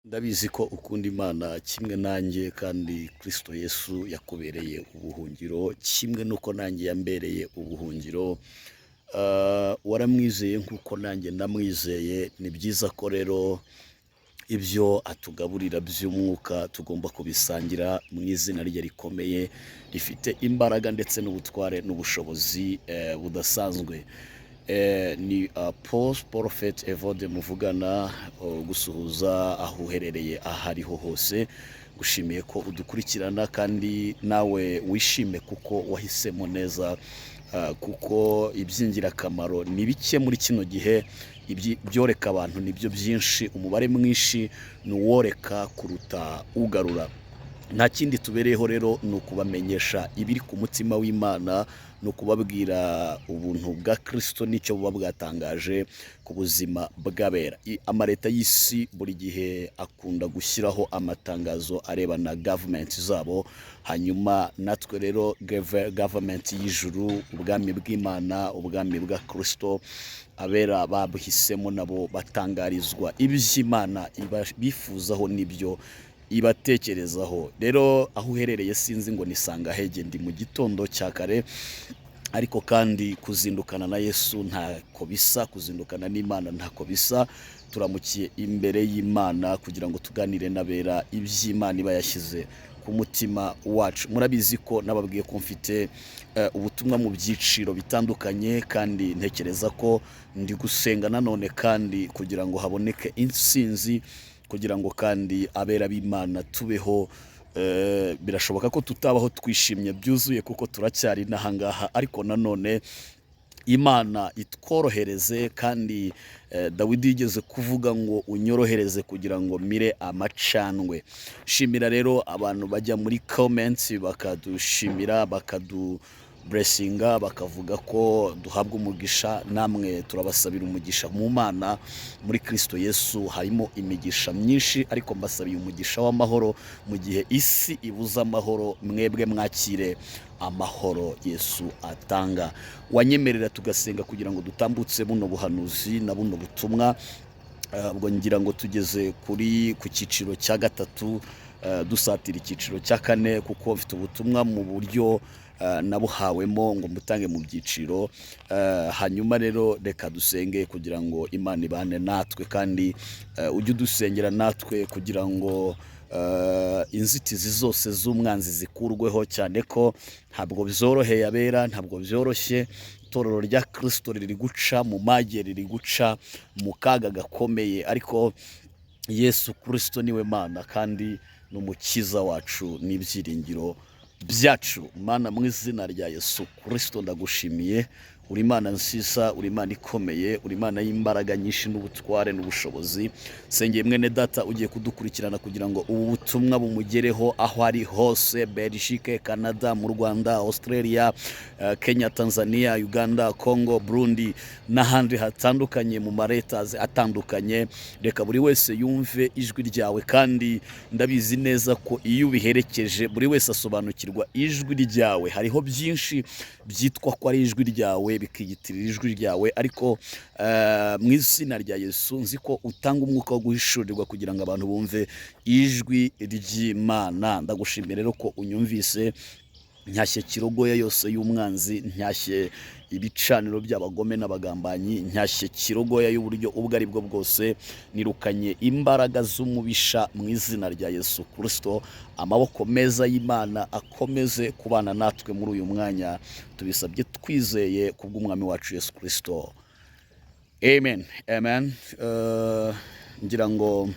Ndabizi ko ukunda Imana kimwe nanjye kandi Kristo Yesu yakubereye ubuhungiro kimwe n'uko nanjye yambereye ubuhungiro. Waramwizeye nk'uko nanjye ndamwizeye. Ni byiza ko rero ibyo atugaburira by'umwuka tugomba kubisangira mu izina rye rikomeye rifite imbaraga ndetse n'ubutware n'ubushobozi budasanzwe. Ni Prophet Evode muvugana, gusuhuza aho uherereye aho ariho hose. Gushimiye ko udukurikirana kandi nawe wishime kuko wahisemo neza, kuko iby'ingirakamaro ni bike muri kino gihe. Ibyoreka abantu nibyo byinshi, umubare mwinshi ni uworeka kuruta ugarura. Nta kindi tubereyeho rero ni ukubamenyesha ibiri ku mutima w'Imana, ni ukubabwira ubuntu bwa Kristo n'icyo buba bwatangaje ku buzima bw'abera. Amaleta y'isi buri gihe akunda gushyiraho amatangazo arebana gavumenti zabo, hanyuma natwe rero gavumenti y'ijuru, ubwami bw'Imana, ubwami bwa Kristo, abera babuhisemo nabo batangarizwa iby'Imana bifuzaho n'ibyo ibatekerezaho. Rero aho uherereye sinzi ngo nisanga hege, ndi mu gitondo cya kare, ariko kandi kuzindukana na Yesu ntako bisa, kuzindukana n'Imana ntako bisa. Turamukiye imbere y'Imana kugira ngo tuganire n'abera iby'Imana iba yashyize ku mutima wacu. Murabizi ko nababwiye ko mfite ubutumwa mu byiciro bitandukanye, kandi ntekereza ko ndi gusenga nanone kandi kugira ngo haboneke intsinzi, kugira ngo kandi abera b'Imana tubeho. Birashoboka ko tutabaho twishimye byuzuye kuko turacyari n'ahangaha, ariko nanone Imana itworohereze. Kandi Dawidi yigeze kuvuga ngo unyorohereze kugira ngo mire amacandwe. Shimira rero abantu bajya muri comments bakadushimira, blessinga, bakavuga ko duhabwa umugisha. Namwe turabasabira umugisha mu Mana. Muri Kristo Yesu harimo imigisha myinshi, ariko mbasabiye umugisha w'amahoro. Mu gihe isi ibuze amahoro, mwebwe mwakire amahoro Yesu atanga. Wanyemerera tugasenga kugira ngo dutambutse buno buhanuzi na buno butumwa. Ubwo ngira ngo tugeze ku cyiciro cya gatatu, dusatira icyiciro cya kane, kuko mfite ubutumwa mu buryo nabuhawemo ngo mutange mu byiciro. Hanyuma rero reka dusenge kugira ngo Imana ibane natwe, kandi ujye udusengera natwe kugira ngo inzitizi zose z'umwanzi zikurweho, cyane ko ntabwo byoroheye abera, ntabwo byoroshye. Itorero rya Kristo riri guca mu mage, riri guca mu kaga gakomeye, ariko Yesu Kristo niwe Mana kandi n'umukiza wacu n'ibyiringiro byacu. Mana, mu izina rya Yesu Kristo ndagushimiye. Uri Imana nziza, uri Imana ikomeye, uri Imana y'imbaraga nyinshi n'ubutware n'ubushobozi. Sengeye mwene data ugiye kudukurikirana kugira ngo ubu butumwa bumugereho aho ari hose: Belgique, Canada, mu Rwanda, Australia, Kenya, Tanzania, Uganda, Congo, Burundi n'ahandi hatandukanye, mu mareta atandukanye. Reka buri wese yumve ijwi ryawe, kandi ndabizi neza ko iyo ubiherekeje buri wese asobanukirwa ijwi ryawe. Hariho byinshi byitwa ko ari ijwi ryawe, bikiyitirira ijwi ryawe, ariko mu izina rya Yesu nzi ko utanga umwuka wo guhishurirwa kugira ngo abantu bumve ijwi ry'Imana. Ndagushimira rero ko unyumvise. Ntyashye kirogoya yose y'umwanzi, ntyashye ibicaniro by'abagome n'abagambanyi, ntyashye kirogoya y'uburyo ubwo ari bwo bwose. Nirukanye imbaraga z'umubisha mu izina rya Yesu Kristo. Amaboko meza y'Imana akomeze kubana natwe muri uyu mwanya, tubisabye twizeye kubw'umwami wacu Yesu Kristo, amen, amen. Ngira ngo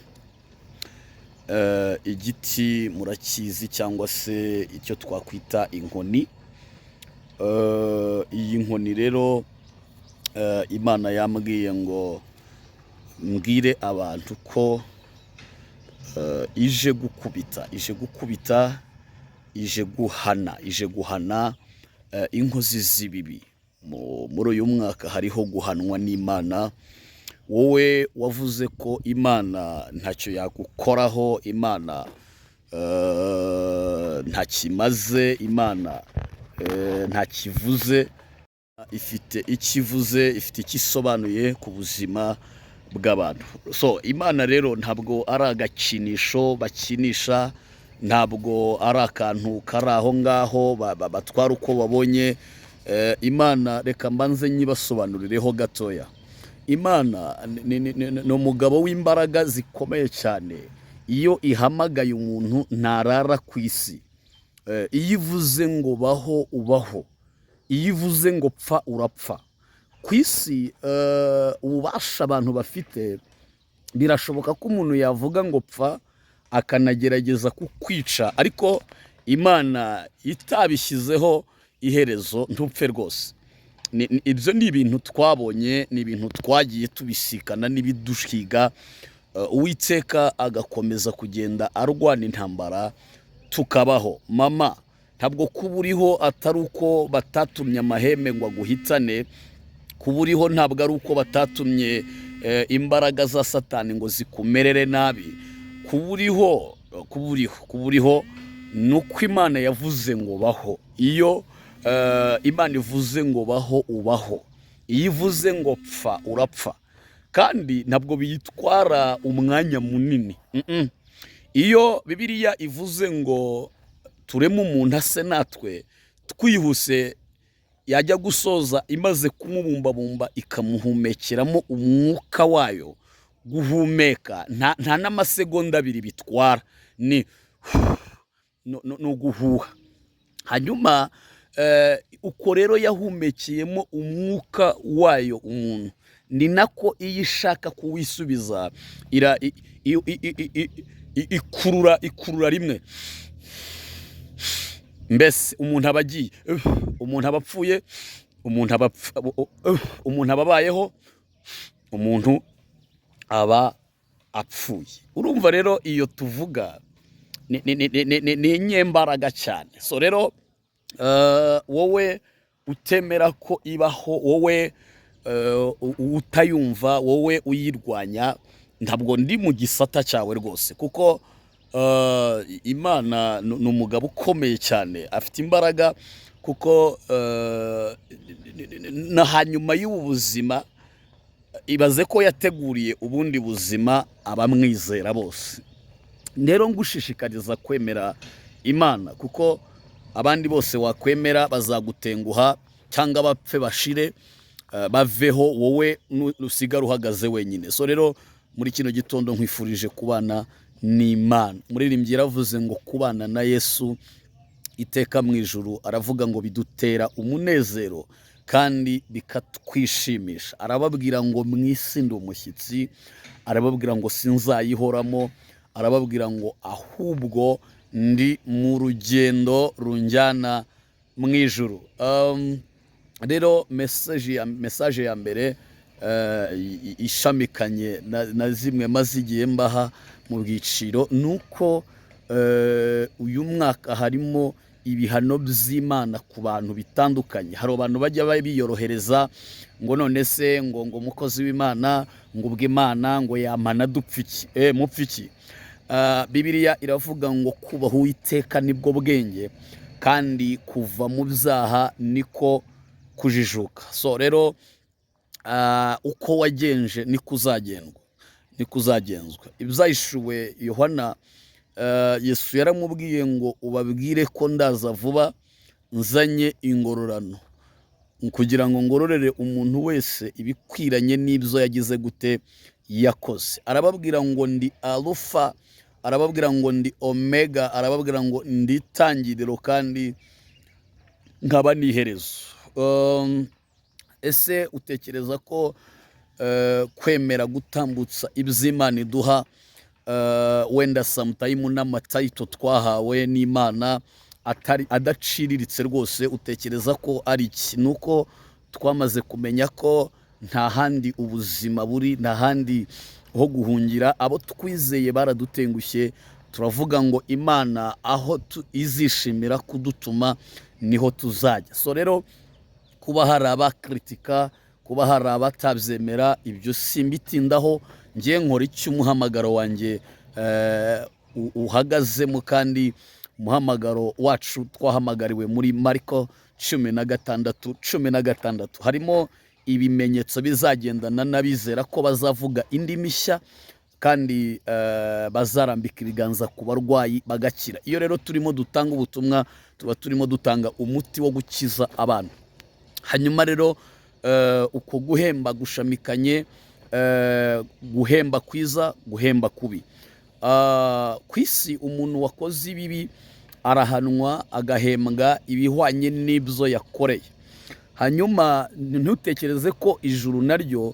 igiti murakizi, cyangwa se icyo twakwita inkoni. Iyi nkoni rero Imana yambwiye ngo mbwire abantu ko ije gukubita, ije guhana inkozi z'ibibi. Muri uyu mwaka hariho guhanwa n'Imana. Wowe wavuze ko Imana ntacyo yagukoraho, Imana ntakimaze, Imana ntakivuze, ifite ikivuze, ifite ikisobanuye ku buzima bw'abantu. So imana rero ntabwo ari agakinisho bakinisha, ntabwo ari akantu kari aho ngaho batwara uko babonye. Imana reka mbanze nyibasobanurireho gatoya. Imana ni umugabo w'imbaraga zikomeye cyane. Iyo ihamagaye umuntu ntarara ku isi. Iyo ivuze ngo baho ubaho, iyo ivuze ngo pfa urapfa. Ku isi ububasha abantu bafite, birashoboka ko umuntu yavuga ngo pfa akanagerageza kukwica, ariko Imana itabishyizeho iherezo ntupfe rwose. Ibyo ni ibintu twabonye, ni ibintu twagiye tubisikana n'ibidushiga. Uwiteka agakomeza kugenda arwana intambara tukabaho. Mama, ntabwo kuba uriho atari uko batatumye amahembe ngo aguhitane, kuba uriho ntabwo ari uko batatumye imbaraga za Satani ngo zikumerere nabi. Kuba uriho ni uko Imana yavuze ngo baho. Iyo Imana ivuze ngo baho ubaho, iyo ivuze ngo pfa urapfa, kandi ntabwo biyitwara umwanya munini. Iyo Bibiliya ivuze ngo tureme umuntu ase natwe, twihuse yajya gusoza imaze kumubumbabumba ikamuhumekeramo umwuka wayo. Guhumeka nta n'amasegonda abiri bitwara, ni uguhuha. Hanyuma uko rero yahumekeyemo umwuka wayo umuntu, ni nako iyo ishaka kuwisubiza ikurura rimwe. Mbese umuntu aba agiye, umuntu aba apfuye, umuntu aba abayeho, umuntu aba apfuye. Urumva rero iyo tuvuga ni inyembaraga cyane. So rero wowe utemera ko ibaho, wowe utayumva, wowe uyirwanya, ntabwo ndi mu gisata cyawe rwose, kuko Imana ni umugabo ukomeye cyane, afite imbaraga, kuko na hanyuma y'ubu buzima ibaze ko yateguriye ubundi buzima abamwizera bose. Rero ngushishikariza kwemera Imana, kuko abandi bose wakwemera bazagutenguha cyangwa bapfe bashire, baveho, wowe nusigara uhagaze wenyine. So rero muri kino gitondo nkwifurije kubana n'Imana. Umuririmbyi yaravuze ngo kubana na Yesu iteka mu ijuru, aravuga ngo bidutera umunezero kandi bikatwishimisha. Arababwira ngo mu isi ndi umushyitsi, arababwira ngo sinzayihoramo, arababwira ngo ahubwo ndi mu rugendo runjyana mu ijuru. Rero message ya mbere ishamikanye na zimwe maze igihe mbaha mu byiciro, nuko uyu mwaka harimo ibihano by'Imana ku bantu bitandukanye. Hari abantu bajya biyorohereza ngo none se ngo umukozi w'Imana ngo ubw'Imana ngo yamana dupfiki mupfiki. Bibiliya iravuga ngo kubaha Uwiteka nibwo bwenge, kandi kuva mu byaha niko kujijuka. So rero uko wagenje niko uzagenzwa. Ibyahishuwe Yohana, Yesu yaramubwiye ngo ubabwire ko ndaza vuba nzanye ingororano, kugira ngo ngororere umuntu wese ibikwiranye n'ibyo yagize gute yakoze. Arababwira ngo ndi Alufa, arababwira ngo ndi Omega, arababwira ngo ndi tangiriro kandi nkaba n'iherezo. Ese utekereza ko kwemera gutambutsa iby'Imana iduha, wenda sometime n'amatayito twahawe n'Imana adaciriritse rwose, utekereza ko ari iki? Nuko twamaze kumenya ko nta handi ubuzima buri, nta handi ho guhungira. Abo twizeye baradutengushye, turavuga ngo Imana aho izishimira kudutuma niho tuzajya. So rero kuba hari abakritika, kuba hari abatabyemera, ibyo simbitindaho. Ngiye nkora icyo umuhamagaro wanjye uhagazemo, kandi umuhamagaro wacu twahamagariwe muri Mariko 16:16 harimo ibimenyetso bizagendana n'abizera ko bazavuga indimi nshya kandi bazarambika ibiganza ku barwayi bagakira. Iyo rero turimo dutanga ubutumwa tuba turimo dutanga umuti wo gukiza abantu. Hanyuma rero uko guhemba gushamikanye, guhemba kwiza, guhemba kubi. Ku isi umuntu wakoze ibibi arahanwa agahembwa ibihwanye n'ibyo yakoreye. Hanyuma ntutekereze ko ijuru naryo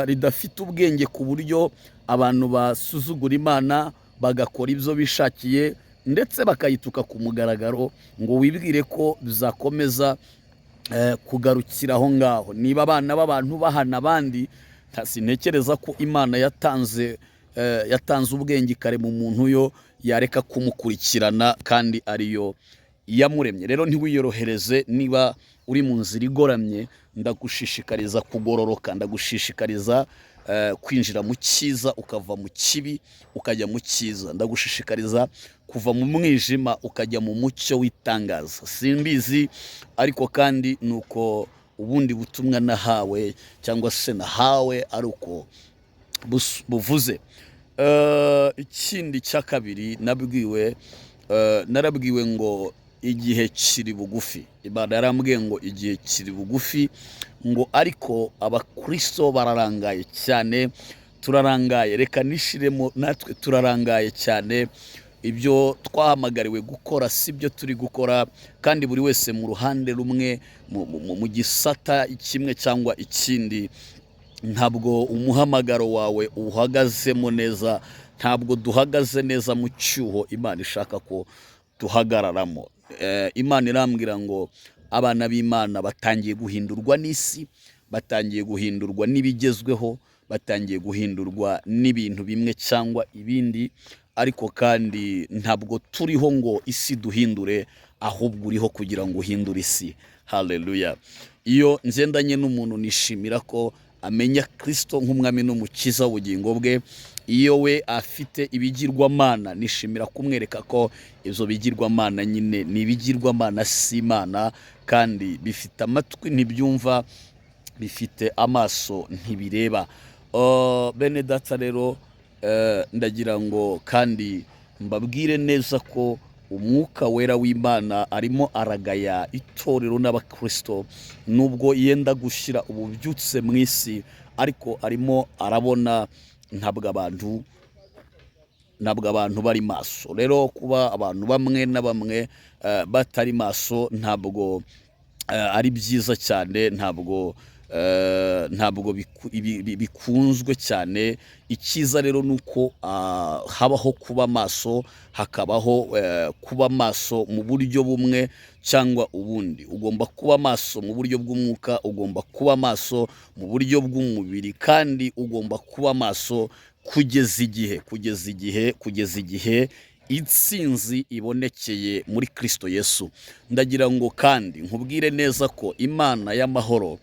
ridafite ubwenge ku buryo abantu basuzugura Imana bagakora ibyo bishakiye ndetse bakayituka ku mugaragaro ngo wibwire ko bizakomeza kugarukira aho ngaho. Niba abana b'abantu bahana abandi, sintekereza ko Imana yatanze ubwenge ikarema umuntu yo yareka kumukurikirana kandi ariyo yamuremye. Rero ntiwiyorohereze niba uri mu nzira igoramye, ndagushishikariza kugororoka, ndagushishikariza kwinjira mu cyiza ukava mu kibi ukajya mu cyiza, ndagushishikariza kuva mu mwijima ukajya mu mucyo w'itangaza. Simbizi ariko kandi nuko ubundi butumwa nahawe cyangwa se nahawe ari uko buvuze. Ikindi cya kabiri narabwiwe ngo igihe kiri bugufi. Imana yarambwiye ngo igihe kiri bugufi, ngo ariko abakristo bararangaye cyane, turarangaye. Reka nishiremo natwe turarangaye cyane. Ibyo twahamagariwe gukora si byo turi gukora, kandi buri wese mu ruhande rumwe mu gisata kimwe cyangwa ikindi. Ntabwo umuhamagaro wawe uhagazemo neza, ntabwo duhagaze neza mu cyuho Imana ishaka ko duhagararamo. Imana irambwira ngo abana b'Imana batangiye guhindurwa n'isi, batangiye guhindurwa n'ibigezweho, batangiye guhindurwa n'ibintu bimwe cyangwa ibindi, ariko kandi ntabwo turiho ngo isi duhindure, ahubwo uriho kugira ngo uhindure isi. Haleluya. Iyo ngendanye n'umuntu nishimira ko amenya Kristo nk'umwami n'umukiza w'ubugingo bwe. Iyo we afite ibigirwamana, nishimira kumwereka ko ibyo bigirwamana nyine ni ibigirwamana si Imana, kandi bifite amatwi ntibyumva, bifite amaso ntibireba. Bene data rero, ndagira ngo kandi mbabwire neza ko umwuka wera w'Imana arimo aragaya itorero n'abakristo, nubwo yenda gushyira ububyutse mu isi, ariko arimo arabona ntabwo abantu bari maso. Rero kuba abantu bamwe na bamwe batari maso ntabwo ari byiza cyane, ntabwo bikunzwe cyane. Icyiza rero nuko habaho kuba maso, hakabaho kuba maso mu buryo bumwe cyangwa ubundi. Ugomba kuba maso mu buryo bw'umwuka, ugomba kuba maso mu buryo bw'umubiri, kandi ugomba kuba maso kugeza igihe intsinzi ibonekeye muri Kristo Yesu. Ndagira ngo kandi nkubwire neza ko Imana y'amahoro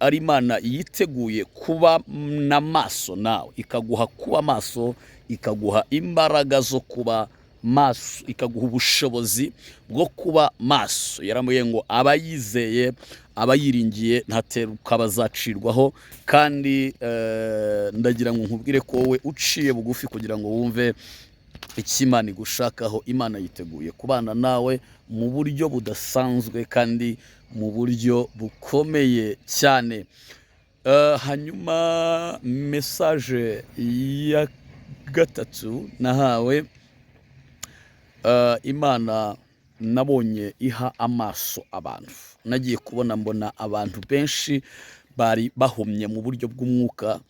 ari Imana yiteguye kuba na maso nawe, ikaguha kuba maso, ikaguha imbaraga zo kuba maso, ikaguha ubushobozi bwo kuba maso. Yaramubwiye ngo abayizeye, abayiringiye ntateruka bazacirwaho. Kandi ndagira ngo nkubwire ko wowe uciye bugufi kugira ngo wumve icyo Imana igushakaho. Imana yiteguye kubana nawe mu buryo budasanzwe kandi mu buryo bukomeye cyane. Hanyuma message ya gatatu nahawe, Imana nabonye iha amaso abantu. Nagiye kubona mbona abantu benshi bari bahumye mu buryo bw'umwuka.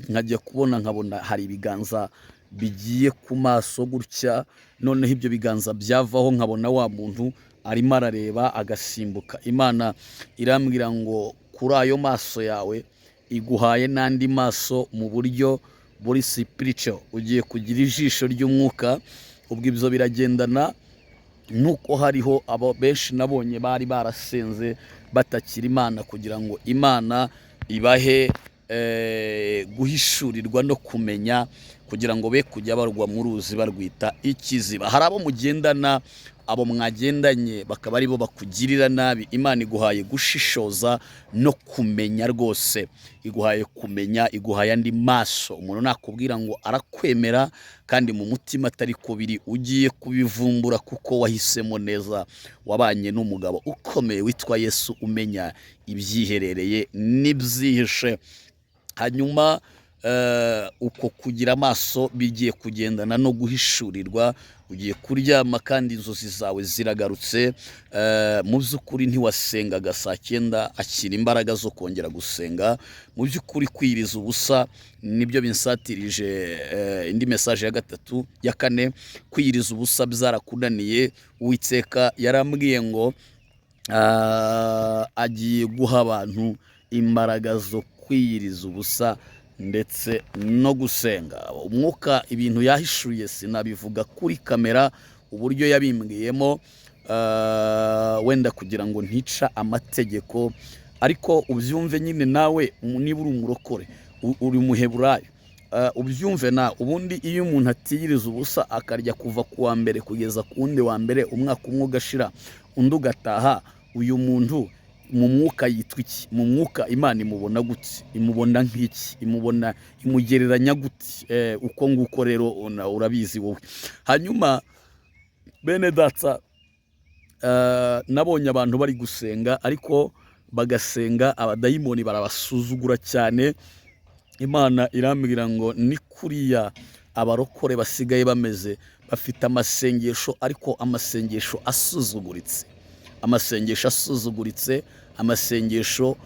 Nkajya kubona nkabona hari ibiganza bigiye ku maso gutya, noneho ibyo biganza byavaho nkabona wa muntu arimo arareba agasimbuka. Imana irambwira ngo kuri ayo maso yawe iguhaye n'andi maso mu buryo buri spiritual, ugiye kugira ijisho ry'umwuka. Ubwo ibyo biragendana nuko hariho abo benshi nabonye bari barasenze batakira Imana kugira ngo Imana ibahe guhishurirwa no kumenya kugira ngo be kujya barwa mu ruzi barwita ikiziba. Hari abo mugendana, abo mwagendanye bakaba ari bo bakugirira nabi. Imana iguhaye gushishoza no kumenya rwose, iguhaye kumenya, iguhaye andi maso. Umuntu nakubwira ngo arakwemera kandi mu mutima atari ko biri, ugiye kubivumbura kuko wahisemo neza, wabanye n'umugabo ukomeye witwa Yesu, umenya ibyiherereye n'ibyihishe. Hanyuma uko kugira amaso bigiye kugendana no guhishurirwa. Ugiye kuryama kandi inzozi zawe ziragarutse. Mu by'ukuri ntiwasengaga saa 9, akira imbaraga zo kongera gusenga. Mu by'ukuri kwiriza ubusa nibyo binsatirije indi message ya gatatu ya kane. Kwiriza ubusa byarakunaniye. Uwiteka yarambwiye ngo agiye guha abantu imbaraga zo kwiyiriza ubusa ndetse no gusenga. Umwuka ibintu yahishuye sinabivuga kuri kamera uburyo yabimbwiyemo, wenda kugira ngo ntica amategeko, ariko ubyumve nyine nawe niba uri umurokore, uri umuheburayo, ubyumve na ubundi iyo umuntu atiyiriza ubusa akarya kuva ku wa mbere kugeza ku wundi wa mbere, umwaka umwe ugashira undi ugataha, uyu muntu mu mwuka yitwa iki? Mu mwuka Imana imubona gute? Imubona nk'iki? Imubona imugereranya gute? Uko nguko rero urabizi wowe. Hanyuma bene data, nabonye abantu bari gusenga ariko bagasenga abadayimoni barabasuzugura cyane. Imana irambwira ngo ni kuriya abarokore basigaye bameze, bafite amasengesho ariko amasengesho asuzuguritse. Amasengesho asuzuguritse, amasengesho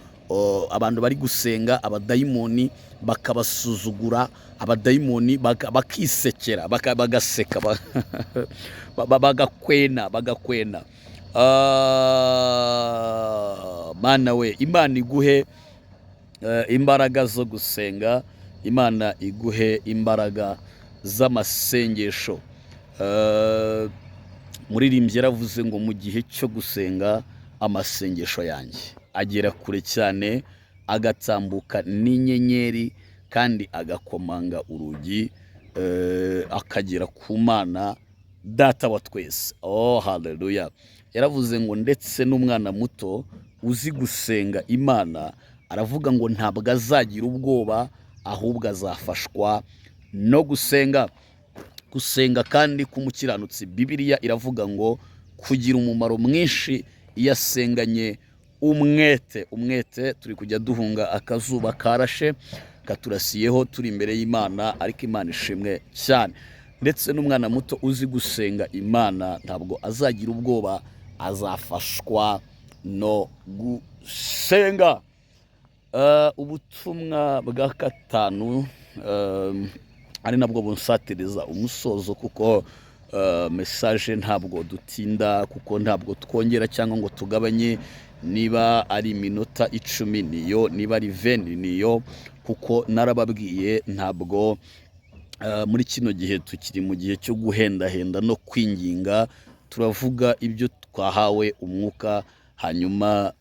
abantu bari gusenga abadayimoni bakabasuzugura, abadayimoni bakisekera, bagaseka, bagakwena. Mana we, Imana iguhe imbaraga zo gusenga, Imana iguhe imbaraga z'amasengesho. Muririmbyi yaravuze ngo mu gihe cyo gusenga amasengesho yanjye agera kure cyane, agatambuka n'inyenyeri kandi agakomanga urugi, akagera ku Mana Data wa twese. Oh haleluya. Yaravuze ngo ndetse n'umwana muto uzi gusenga Imana aravuga ngo ntabwo azagira ubwoba, ahubwo azafashwa no gusenga. Gusenga kandi k'umukiranutsi, Bibiliya iravuga ngo kugira umumaro mwinshi iyo asenganye umwete. Turi kujya duhunga akazuba karashe katurasiyeho turi imbere y'Imana, ariko Imana ishimwe cyane. Ndetse n'umwana muto uzi gusenga Imana ntabwo azagira ubwoba, azafashwa no gusenga. Ubutumwa bwa gatanu ari nabwo bunsatiriza umusozo, kuko message ntabwo dutinda, kuko ntabwo twongera cyangwa ngo tugabanye. Niba ari iminota 10 niyo, niba ari 20 niyo, kuko narababwiye ntabwo muri kino gihe tukiri mu gihe cyo guhendahenda no kwinginga. Turavuga ibyo twahawe umwuka, hanyuma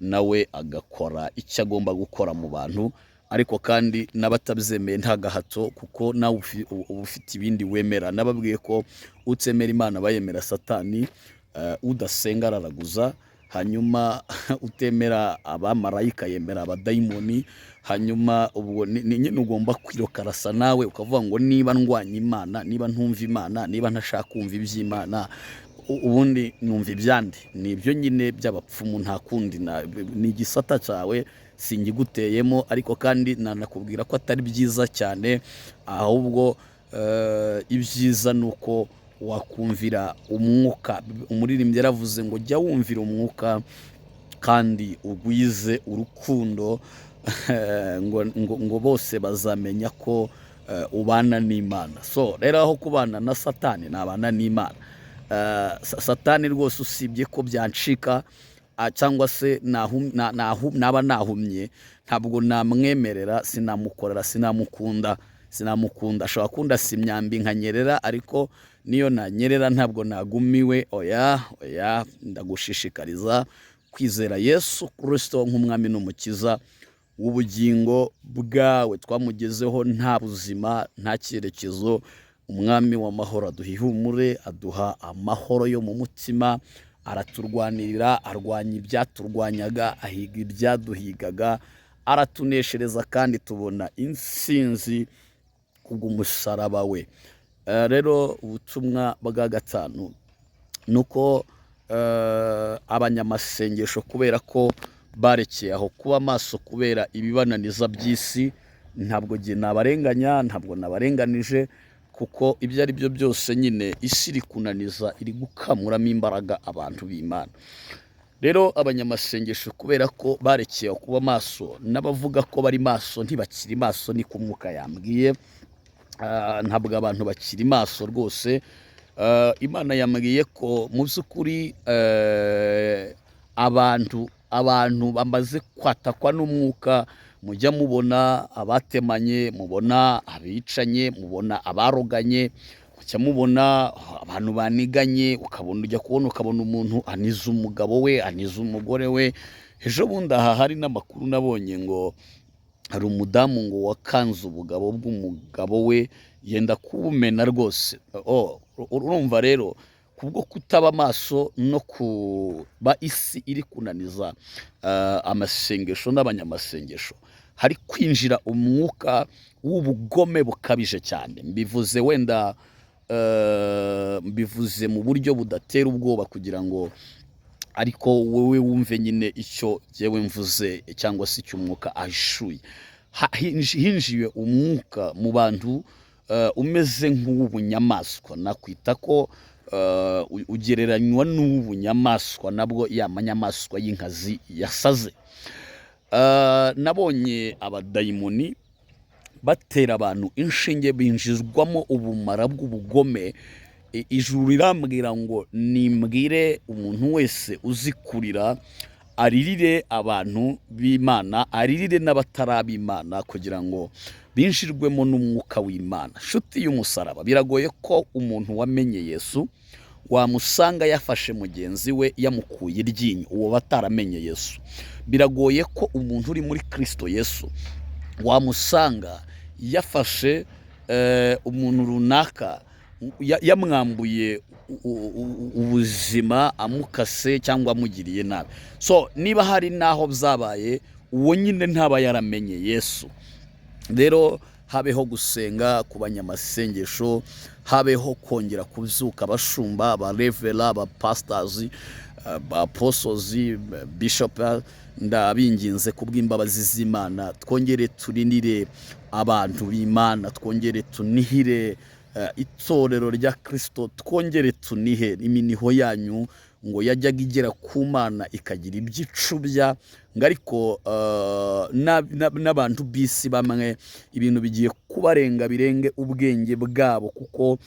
nawe agakora icyo agomba gukora mu bantu. Ariko kandi n'abatabyemeye nta gahato, kuko nawe ufite ibindi wemera. Nababwiye ko utemera Imana bayemera Satani, udasenga araraguza, hanyuma utemera abamarayika yemera abadayimoni. Hanyuma ubwo nyine ugomba kwirokarasa nawe ukavuga ngo niba ndwanya Imana, niba ntumva Imana, niba ntashaka kumva iby'Imana, ubundi numva ibyandi. Ni ibyo nyine by'abapfumu, nta kundi. Ni igisata cyawe singiguteyemo, ariko kandi nanakubwira ko atari byiza cyane, ahubwo ibyiza nuko wakumvira umwuka. Umuririmbyi yaravuze ngo jya wumvira umwuka kandi ugwize urukundo, ngo bose bazamenya ko ubana n'Imana. So rero aho kubana na Satani nabana n'Imana. Satani rwose usibye ko byancika cyangwa se naba nahumye, ntabwo namwemerera, sinamukorera, sinamukunda. Ashobora kunda simyambi nkanyerera, ariko niyo nanyerera ntabwo nagumiwe. Oya, ndagushishikariza kwizera Yesu Kristo nk'umwami n'umukiza w'ubugingo bwawe. Twamugezeho nta buzima, nta cyerekezo. Umwami w'amahoro aduha ihumure, aduha amahoro yo mu mutima, araturwanirira, arwanya ibyaturwanyaga, ahiga ibyaduhigaga, aratuneshereza kandi tubona intsinzi kubw'umusaraba we. Rero ubutumwa bwa gatanu nuko abanyamasengesho kubera ko barekeye aho kuba maso kubera ibibananiza by'isi, ntabwo jye nabarenganya, ntabwo nabarenganije, kuko ibyo ari byo byose nyine isi iri kunaniza, iri gukamuramo imbaraga abantu b'Imana. Rero abanyamasengesho kubera ko barekeye kuba maso, n'abavuga ko bari maso ntibakiri maso, ni ku mwuka yambwiye. Ntabwo abantu bakiri maso rwose. Imana yambwiye ko mu by'ukuri abantu bamaze kwatakwa n'umwuka. Mujya mubona abatemanye, mubona abicanye, mubona abaroganye, mujya mubona abantu baniganye, ujya kubona ukabona umuntu aniza umugabo we, aniza umugore we. Ejo bundi aha hari n'amakuru nabonye ngo hari umudamu ngo wakanze ubugabo bw'umugabo we, yenda kubumena rwose. Urumva rero kubwo kutaba maso no kuba isi iri kunaniza amasengesho n'abanyamasengesho, hari kwinjira umwuka w'ubugome bukabije cyane. Mbivuze wenda mbivuze mu buryo budatera ubwoba kugira ngo ariko wowe wumve nyine icyo jyewe mvuze cyangwa se icyo umwuka ahishuye. Hinjiye umwuka mu bantu umeze nk'uw'ubunyamaswa. Nakwita ko ugereranywa n'uw'ubunyamaswa, nabwo ya manyamaswa y'inkazi yasaze. Nabonye abadayimoni batera abantu inshinge, binjizwamo ubumara bw'ubugome. Ijuru rirambwira ngo nimbwire umuntu wese uzi kurira aririre abantu b'Imana, aririre n'abatarab'Imana, kugira ngo binjirwemo n'umwuka w'Imana. Nshuti y'umusaraba, biragoye ko umuntu wamenye Yesu wamusanga yafashe mugenzi we yamukuye iryinyo, uwo bataramenye Yesu. Biragoye ko umuntu uri muri Kristo Yesu wamusanga yafashe umuntu runaka yamwambuye ubuzima, amukase cyangwa amugiriye nabi. So niba hari naho byabaye, uwo nyine ntaba yaramenye Yesu. Rero habeho gusenga ku banyamasengesho, habeho kongera kubyuka abashumba, abarevera, abapasitazi, abaposozi, bishopu. Ndabinginze kubw'imbabazi z'Imana, twongere turinire abantu b'Imana, twongere tunihire itorero rya Kristo, twongere tunihe. Iminiho yanyu ngo yajyaga igera ku Mana ikagira ibyicubya, ngo ariko n'abantu b'isi bamwe ibintu bigiye kubarenga birenge ubwenge bwabo, kuko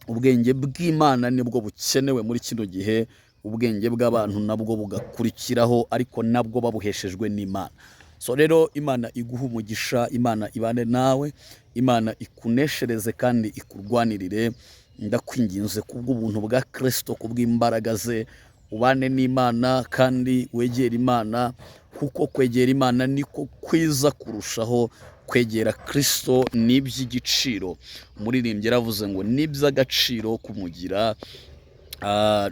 ubwenge bw'Imana nibwo bukenewe muri kino gihe. Ubwenge bw'abantu nabwo bugakurikiraho, ariko nabwo babuheshejwe n'Imana. So rero Imana iguha umugisha, Imana ibane nawe, Imana ikuneshereze kandi ikurwanirire. Ndakwinginze kubw'ubuntu bwa Kristo, kubw'imbaraga ze, ubane n'Imana kandi wegera Imana, kuko kwegera Imana niko kwiza kurushaho kwegera Kristo. N'iby'igiciro, umuririmbyi yaravuze ngo n'iby'agaciro kumugira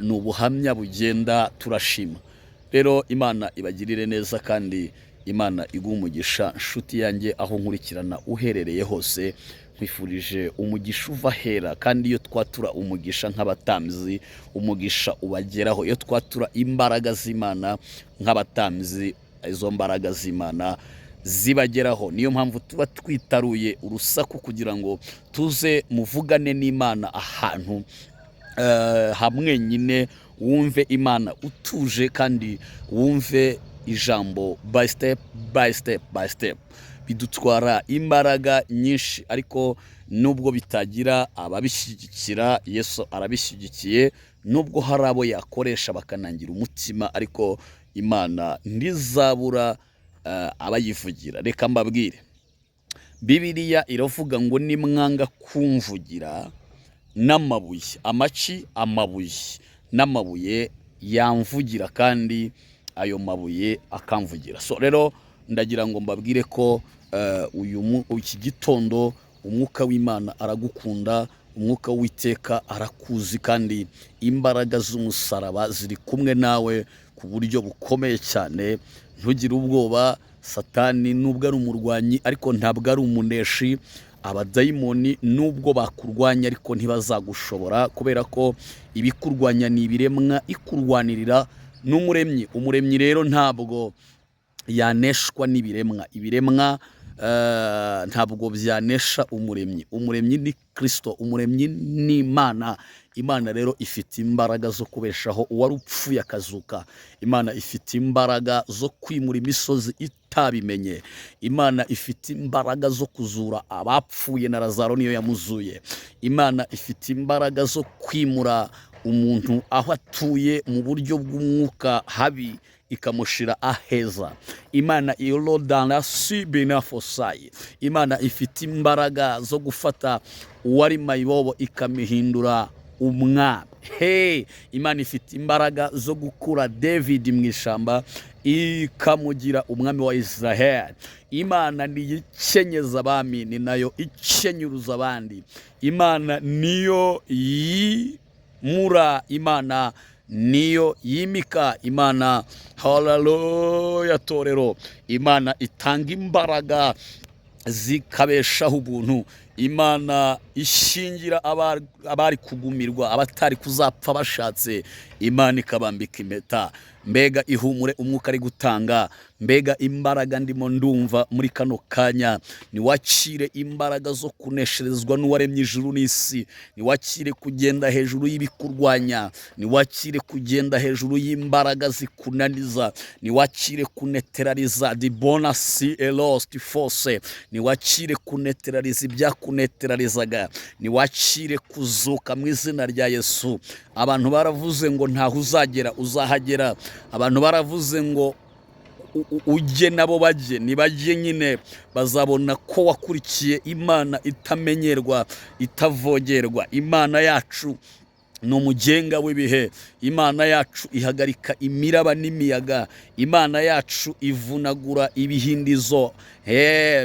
ni ubuhamya bugenda turashima. Rero Imana ibagirire neza kandi Imana iguha umugisha. Nshuti yanjye aho nkurikirana uherereye hose, nkwifurije umugisha uva hera, kandi iyo twatura umugisha nk'abatambyi, umugisha ubageraho. Iyo twatura imbaraga z'Imana nk'abatambyi, izo mbaraga z'Imana zibageraho. Niyo mpamvu tuba twitaruye urusaku kugira ngo tuze muvugane n'Imana ahantu hamwe nyine, wumve Imana utuje kandi wumve ijambo by step by step by step. Bidutwara imbaraga nyinshi, ariko nubwo bitagira ababishyigikira, Yesu arabishyigikiye. Nubwo hari abo yakoresha bakanangira umutima, ariko Imana ntizabura abayivugira. Reka mbabwire, Bibiliya iravuga ngo nimwanga kumvugira n'amabuye, amabuye n'amabuye yamvugira, kandi ayo mabuye akamvugira. So rero ndagira ngo mbabwire ko iki gitondo umwuka w'Imana aragukunda, umwuka w'Uwiteka arakuzi, kandi imbaraga z'umusaraba ziri kumwe nawe ku buryo bukomeye cyane. Ntugire ubwoba, Satani nubwo ari umurwanyi ariko ntabwo ari umuneshi. Abadayimoni nubwo bakurwanya ariko ntibazagushobora, kubera ko ibikurwanya ni ibiremwa, ikurwanirira n'umuremyi. Umuremyi rero ntabwo yaneshwa n'ibiremwa. Ibiremwa ntabwo byanesha umuremyi. Umuremyi ni Kristo, umuremyi ni Imana. Imana rero ifite imbaraga zo kubeshaho uwari upfuye akazuka. Imana ifite imbaraga zo kwimura imisozi itabimenye. Imana ifite imbaraga zo kuzura abapfuye, na Lazaro niyo yamuzuye. Imana ifite imbaraga zo kwimura umuntu aho atuye mu buryo bw'umwuka habi ikamushira aheza. Imana irodana sibenafosaye. Imana ifite imbaraga zo gufata uwari mayibobo ikamihindura umwami. Imana ifite imbaraga zo gukura David mu ishamba ikamugira umwami wa Israel. Imana niyo ikenyeza abami, ni nayo ikenyuruza abandi. Imana niyo yimura, Imana niyo yimika. Imana, haleluya torero, Imana itanga imbaraga zikabeshaho ubuntu. Imana ishingira abari kugumirwa, abatari kuzapfa bashatse. Imana ikabambika impeta. Mbega ihumure umwuka ari gutanga, mbega imbaraga ndimo ndumva muri kano kanya. Niwakire imbaraga zo kunesherezwa n'uwaremye ijuru n'isi. Niwakire kugenda hejuru y'ibikurwanya. Niwakire kugenda hejuru y'imbaraga zikunaniza. Niwakire kuneterariza di bonasi elost force. Niwakire kuneterariza ibyakuneterarizaga. Niwakire kuzuka mu izina rya Yesu. Abantu baravuze ngo ntaho uzagera, uzahagera. Abantu baravuze ngo ujye nabo bajye, nibajye nyine bazabona ko wakurikiye Imana itamenyerwa, itavogerwa. Imana yacu ni umugenga w'ibihe. Imana yacu ihagarika imiraba n'imiyaga. Imana yacu ivunagura ibihindizo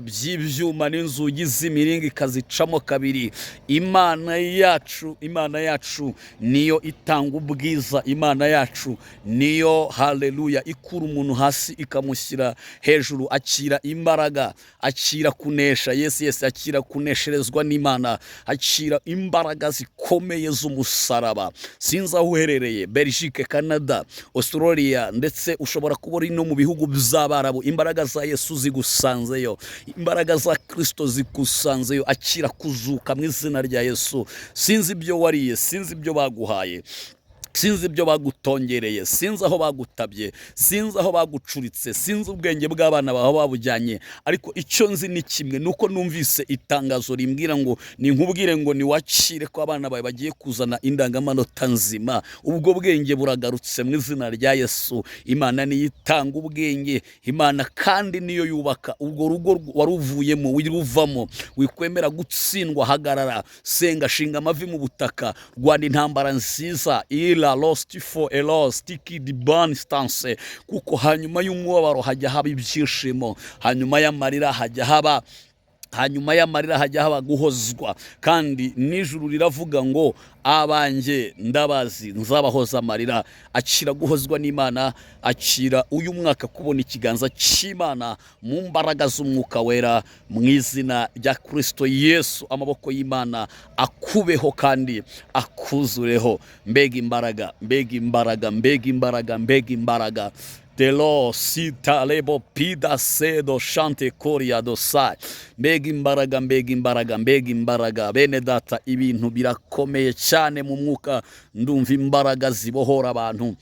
by'ibyuma n'inzugi z'imiringa ikazicamo kabiri. Imana yacu niyo itanga ubwiza. Imana yacu niyo, haleluya, ikura umuntu hasi ikamushyira hejuru. Akira imbaraga, akira kunesha. Yes, akira kunesherezwa n'Imana, akira imbaraga zikomeye z'umusaraba. Sinzi aho uherereye, Belgique, Canada, Australia, ndetse ushobora kuba uri no mu bihugu by'Abarabu. Imbaraga za Yesu zigusanzeyo, imbaraga za Kristo zigusanzeyo. Akira kuzuka mu izina rya Yesu. Sinzi ibyo wariye, sinzi ibyo baguhaye, sinzi ibyo bagutongereye, sinzi aho bagutabye, sinzi aho bagucuritse, sinzi ubwenge bw'abana bawe babujyanye, ariko icyo nzi ni kimwe, nuko numvise itangazo rimbwira ngo ninkubwire ngo niwakire ko abana bawe bagiye kuzana indangamanota nzima. Ubwo bwenge buragarutse mu izina rya Yesu. Imana niyo itanga ubwenge, Imana kandi niyo yubaka. Ubwo rugo waruvuyemo, wiruvamo, wikwemera gutsindwa, hagarara, senga, shinga amavi mu butaka, rwanda intambara nziza. La lost for a lost di ban stance, kuko hanyuma y'umubabaro hajya haba ibyishimo, hanyuma y'amarira hajya haba guhozwa. Kandi n'ijuru riravuga ngo abanjye ndabazi, nzabahoza amarira. Akira guhozwa n'Imana, akira uyu mwaka kubona ikiganza cy'Imana mu mbaraga z'umwuka wera, mu izina rya Kristo Yesu. Amaboko y'Imana akubeho kandi akuzureho. Mbega imbaraga, mbega imbaraga, mbega imbaraga, mbega imbaraga. Delo sita lebo pida sedo shante koria dosai. Mbega imbaraga, mbega imbaraga, mbega imbaraga. Bene data, ibintu birakomeye cyane mu mwuka. Ndumva imbaraga zibohora abantu.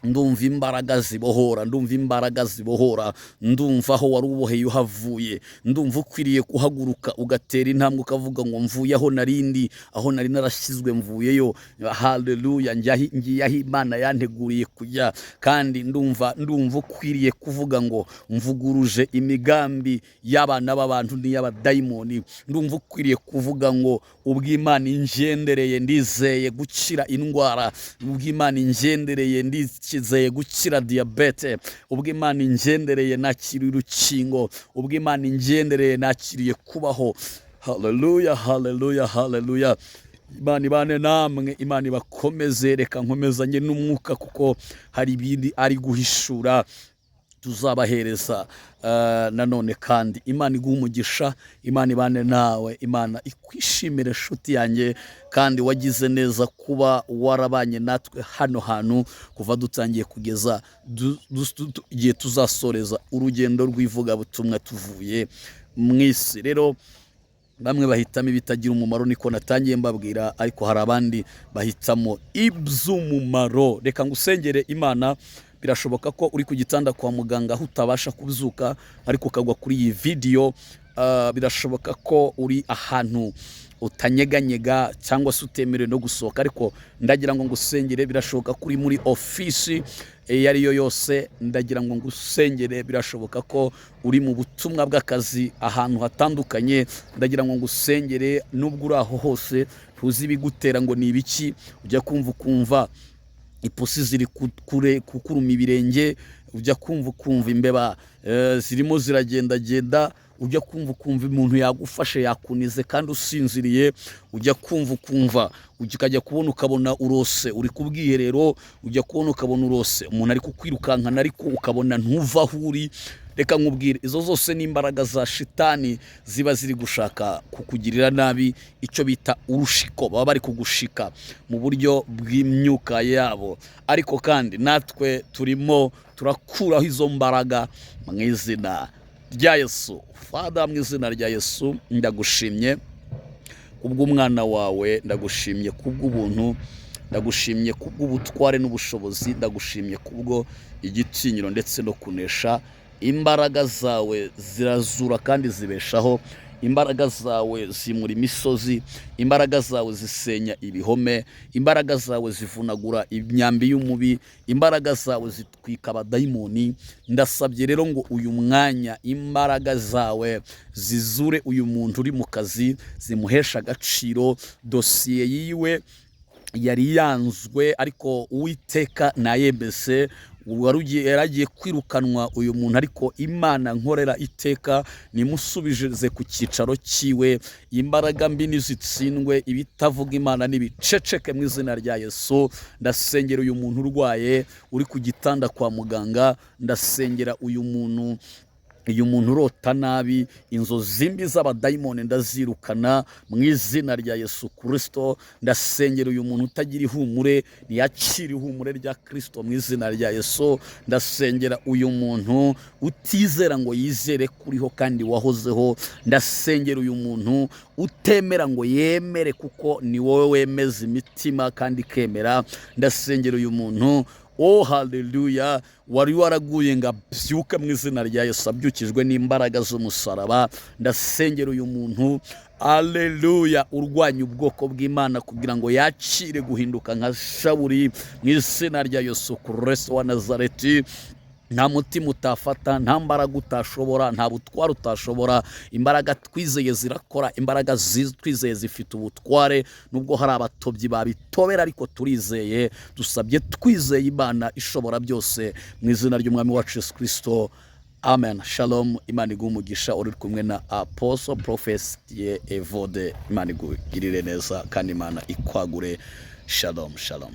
ndumva imbaraga zibohora, ndumva imbaraga zibohora, ndumva aho wari uboheye uhavuye, ndumva ukwiriye kuhaguruka ugatera intambwe ukavuga ngo mvuye aho narindi, aho nari narashyizwe mvuyeyo. Haleluya, ngiye aho Imana yanteguriye kujya. Kandi ndumva ukwiriye kuvuga ngo mvuguruje imigambi y'abana b'abantu n'iy'abadayimoni. Ndumva ukwiriye kuvuga ngo ubw'Imana ingendereye ndizeye gukira indwara, ubw'Imana ingendereye nakizeye gukira diyabete, ubwo Imana ingendereye nakiriye urukingo, ubwo Imana ingendereye nakiriye kubaho. Haleluya, haleluya, haleluya. Imana ibane namwe, Imana ibakomeze. Reka nkomezanye n'umwuka kuko hari ibindi ari guhishura tuzabahereza nanone. Kandi Imana iguha umugisha, Imana ibane nawe, Imana ikwishimire nshuti yanjye, kandi wagize neza kuba warabanye natwe hano hantu kuva dutangiye kugeza igihe tuzasoreza urugendo rw'ivugabutumwa tuvuye mu isi. Rero bamwe bahitamo ibitagira umumaro, niko natangiye mbabwira, ariko hari abandi bahitamo iby'umumaro. Reka ngusengere. Imana, birashoboka ko uri ku gitanda kwa muganga aho utabasha kubyuka ariko ukagwa kuri iyi video. Birashoboka ko uri ahantu utanyeganyega cyangwa se utemerewe no gusohoka, ariko ndagira ngo ngusengere. Birashoboka ko uri muri ofisi iyo ari yo yose, ndagira ngo ngusengere. Birashoboka ko uri mu butumwa bw'akazi ahantu hatandukanye, ndagira ngo ngusengere. Nubwo uri aho hose, tuzi ibigutera ngo ni ibiki. Ujya kumva ipusi ziri kukuruma ibirenge, ujya kumva imbeba zirimo ziragendagenda, ujya kumva umuntu yagufashe yakunize kandi usinziriye, ujya kumva ukajya kubona ukabona urose uri ku bwiherero, ujya kubona ukabona urose umuntu ari kukwirukankana ariko ukabona ntuva aho uri. Reka nkubwire, izo zose ni imbaraga za shitani ziba ziri gushaka kukugirira nabi, icyo bita urushiko. Baba bari kugushika mu buryo bw'imyuka yabo, ariko kandi natwe turimo turakuraho izo mbaraga mu izina rya Yesu. Father, mu izina rya Yesu ndagushimye kubw'umwana wawe, ndagushimye kubw'ubuntu, ndagushimye kubw'ubutware n'ubushobozi, ndagushimye kubwo igitinyiro ndetse no kunesha. Imbaraga zawe zirazura kandi zibeshaho, imbaraga zawe zimura imisozi, imbaraga zawe zisenya ibihome, imbaraga zawe zivunagura imyambi y'umubi, imbaraga zawe zitwika abadayimoni. Ndasabye rero ngo uyu mwanya imbaraga zawe zizure uyu muntu uri mu kazi, zimuhesha agaciro. Dosiye yiwe yari yanzwe, ariko Uwiteka nayembese. Yaragiye kwirukanwa uyu muntu, ariko Imana nkorera iteka nimusubije ku cyicaro cyiwe. Imbaraga mbi nizitsindwe, ibitavuga Imana nibiceceke mu izina rya Yesu. Ndasengera uyu muntu urwaye uri ku gitanda kwa muganga, ndasengera uyu muntu urota nabi, inzozi mbi z'abadayimoni ndazirukana mu izina rya Yesu Kristo. Ndasengera uyu muntu utagira ihumure, ntiyakire ihumure rya Kristo mu izina rya Yesu. Ndasengera uyu muntu utizera ngo yizere kuriho kandi wahozeho. Ndasengera uyu muntu utemera ngo yemere, kuko ni wowe wemeza imitima kandi ikemera. Ndasengera uyu muntu, oh haleluya, wari waraguye ngo abyuke mu izina rya Yesu, abyukijwe n'imbaraga z'umusaraba. Ndasengera uyu muntu, haleluya, urwanya ubwoko bw'Imana kugira ngo yakire guhinduka nka Shawuli mu izina rya Yesu Kristo wa Nazareti. Nta mutima utafata, nta mbaraga utashobora, nta butware utashobora. Imbaraga twizeye zirakora, imbaraga twizeye zifite ubutware. Nubwo hari abatobyi babitobera, ariko turizeye, dusabye twizeye Imana ishobora byose mu izina ry'umwami wacu Yesu Kristo. Amen. Shalom. Imana iguhe umugisha. Uri kumwe na Apostle Prophet Evode. Imana igirire neza kandi Imana ikwagure. Shalom, shalom.